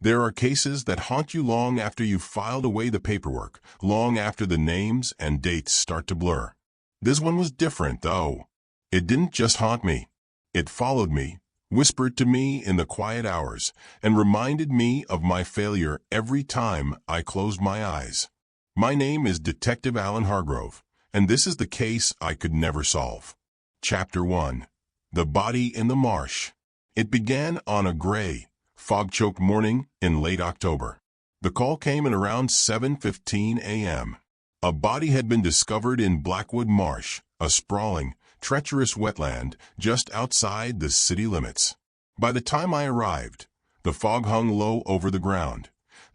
There are cases that haunt you long after you've filed away the paperwork, long after the names and dates start to blur. This one was different, though. It didn't just haunt me. It followed me, whispered to me in the quiet hours, and reminded me of my failure every time I closed my eyes. My name is Detective Alan Hargrove, and this is the case I could never solve. Chapter 1. The Body in the Marsh. It began on a gray, fog-choked morning in late October. The call came at around 7:15 a.m. A body had been discovered in Blackwood Marsh, a sprawling, treacherous wetland just outside the city limits. By the time I arrived, the fog hung low over the ground,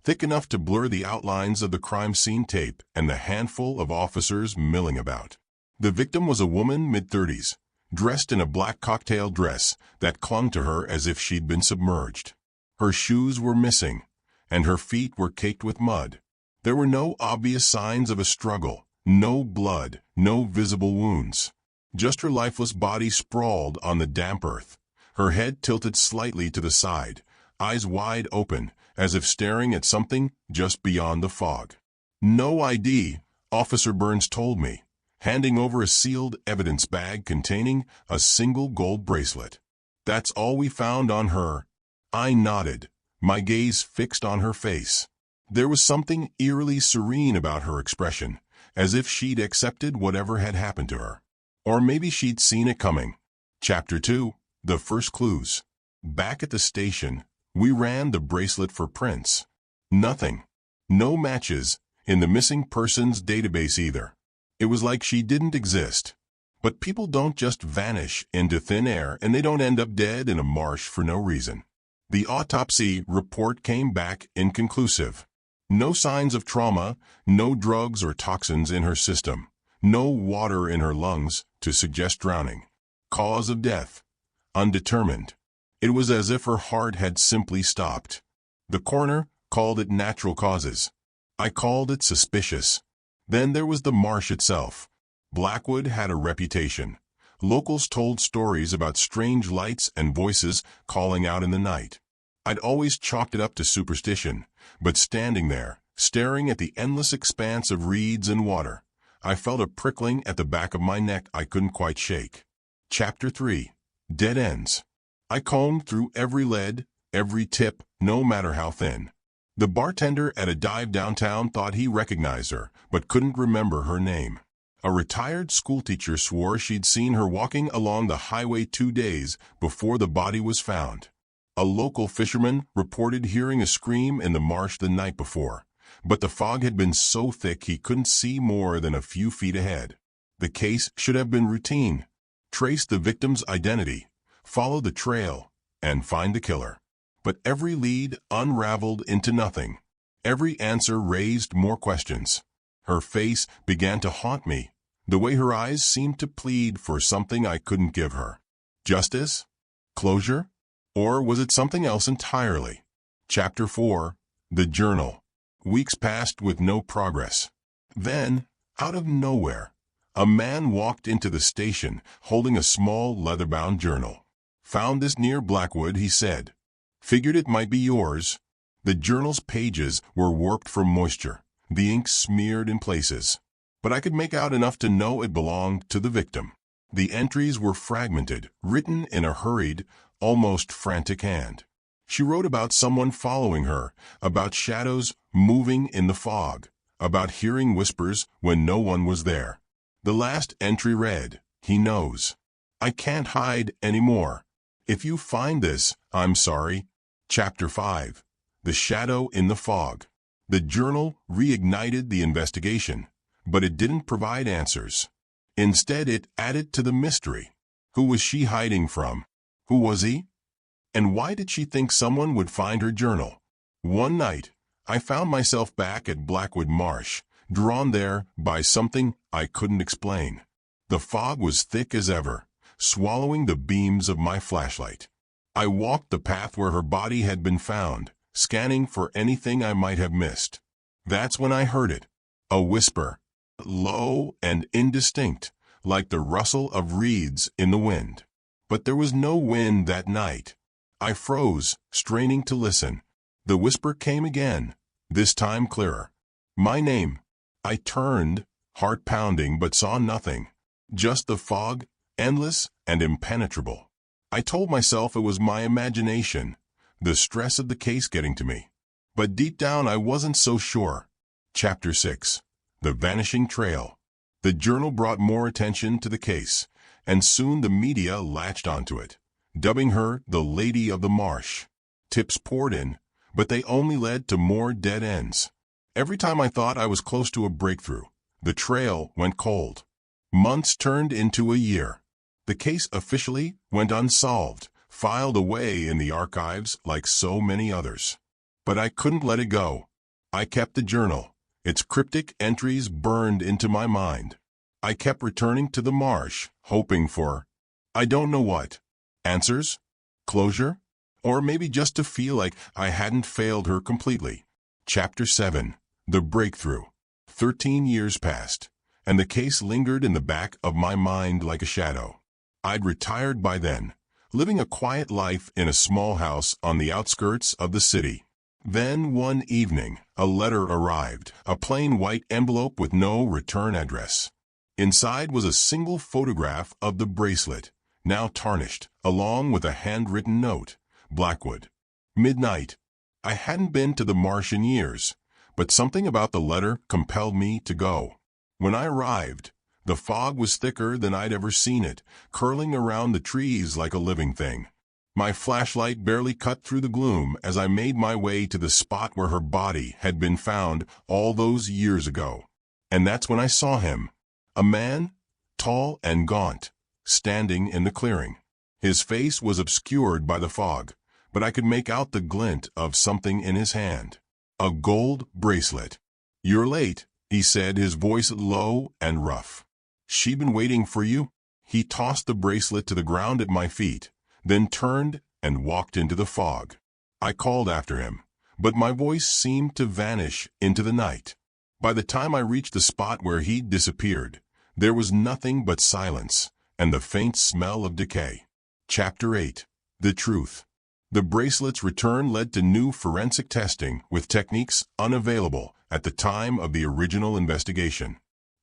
thick enough to blur the outlines of the crime scene tape and the handful of officers milling about. The victim was a woman mid-30s, dressed in a black cocktail dress that clung to her as if she'd been submerged. Her shoes were missing, and her feet were caked with mud. There were no obvious signs of a struggle, no blood, no visible wounds. Just her lifeless body sprawled on the damp earth, her head tilted slightly to the side, eyes wide open, as if staring at something just beyond the fog. No ID, Officer Burns told me, handing over a sealed evidence bag containing a single gold bracelet. That's all we found on her. I nodded, my gaze fixed on her face. There was something eerily serene about her expression, as if she'd accepted whatever had happened to her. Or maybe she'd seen it coming. Chapter 2. The First Clues. Back at the station, we ran the bracelet for prints. Nothing. No matches in the missing persons database either. It was like she didn't exist. But people don't just vanish into thin air, and they don't end up dead in a marsh for no reason. The autopsy report came back inconclusive. No signs of trauma, no drugs or toxins in her system, no water in her lungs to suggest drowning. Cause of death: undetermined. It was as if her heart had simply stopped. The coroner called it natural causes. I called it suspicious. Then there was the marsh itself. Blackwood had a reputation. Locals told stories about strange lights and voices calling out in the night. I'd always chalked it up to superstition, but standing there, staring at the endless expanse of reeds and water, I felt a prickling at the back of my neck I couldn't quite shake. Chapter 3. Dead Ends. I combed through every lead, every tip, no matter how thin. The bartender at a dive downtown thought he recognized her, but couldn't remember her name. A retired schoolteacher swore she'd seen her walking along the highway 2 days before the body was found. A local fisherman reported hearing a scream in the marsh the night before, but the fog had been so thick he couldn't see more than a few feet ahead. The case should have been routine. Trace the victim's identity, follow the trail, and find the killer. But every lead unraveled into nothing. Every answer raised more questions. Her face began to haunt me, the way her eyes seemed to plead for something I couldn't give her. Justice? Closure? Or was it something else entirely? Chapter 4. The Journal. Weeks passed with no progress. Then, out of nowhere, a man walked into the station holding a small leather-bound journal. Found this near Blackwood, he said. Figured it might be yours. The journal's pages were warped from moisture, the ink smeared in places. But I could make out enough to know it belonged to the victim. The entries were fragmented, written in a hurried, almost frantic hand. She wrote about someone following her, about shadows moving in the fog, about hearing whispers when no one was there. The last entry read, "He knows. I can't hide anymore. If you find this, I'm sorry." Chapter 5. The Shadow in the Fog. The journal reignited the investigation, but it didn't provide answers. Instead, it added to the mystery. Who was she hiding from? Who was he? And why did she think someone would find her journal? One night, I found myself back at Blackwood Marsh, drawn there by something I couldn't explain. The fog was thick as ever, swallowing the beams of my flashlight. I walked the path where her body had been found, scanning for anything I might have missed. That's when I heard it. A whisper, low and indistinct, like the rustle of reeds in the wind. But there was no wind that night. I froze, straining to listen, The whisper came again, this time clearer. My name. I turned, heart pounding, but saw nothing. Just the fog, endless and impenetrable. I told myself it was my imagination, the stress of the case getting to me. But deep down I wasn't so sure. Chapter 6. The Vanishing Trail. The journal brought more attention to the case, and soon the media latched onto it, dubbing her the Lady of the Marsh. Tips poured in, but they only led to more dead ends. Every time I thought I was close to a breakthrough, the trail went cold. Months turned into a year. The case officially went unsolved, filed away in the archives like so many others. But I couldn't let it go. I kept the journal. Its cryptic entries burned into my mind. I kept returning to the marsh, hoping for, I don't know what. Answers? Closure? Or maybe just to feel like I hadn't failed her completely. Chapter 7. The Breakthrough. 13 years passed, and the case lingered in the back of my mind like a shadow. I'd retired by then, living a quiet life in a small house on the outskirts of the city. Then one evening, a letter arrived, a plain white envelope with no return address. Inside was a single photograph of the bracelet, now tarnished, along with a handwritten note. Blackwood. Midnight. I hadn't been to the marsh in years, but something about the letter compelled me to go. When I arrived, the fog was thicker than I'd ever seen it, curling around the trees like a living thing. My flashlight barely cut through the gloom as I made my way to the spot where her body had been found all those years ago. And that's when I saw him. A man, tall and gaunt, standing in the clearing. His face was obscured by the fog, but I could make out the glint of something in his hand. A gold bracelet. You're late, he said, his voice low and rough. She'd been waiting for you. He tossed the bracelet to the ground at my feet, then turned and walked into the fog. I called after him, but my voice seemed to vanish into the night. By the time I reached the spot where he'd disappeared, there was nothing but silence and the faint smell of decay. Chapter 8. The Truth. The bracelet's return led to new forensic testing with techniques unavailable at the time of the original investigation.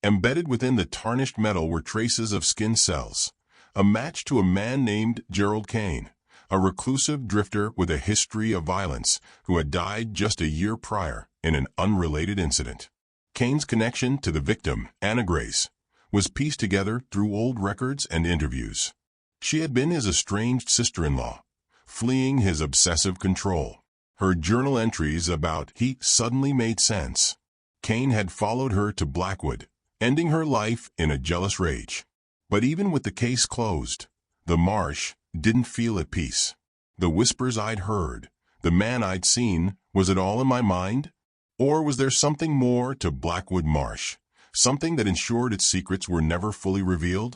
Embedded within the tarnished metal were traces of skin cells, a match to a man named Gerald Kane, a reclusive drifter with a history of violence who had died just a year prior in an unrelated incident. Kane's connection to the victim, Anna Grace, was pieced together through old records and interviews. She had been his estranged sister-in-law, fleeing his obsessive control. Her journal entries about he suddenly made sense. Kane had followed her to Blackwood, ending her life in a jealous rage. But even with the case closed, the marsh didn't feel at peace. The whispers I'd heard, the man I'd seen, was it all in my mind? Or was there something more to Blackwood Marsh, something that ensured its secrets were never fully revealed?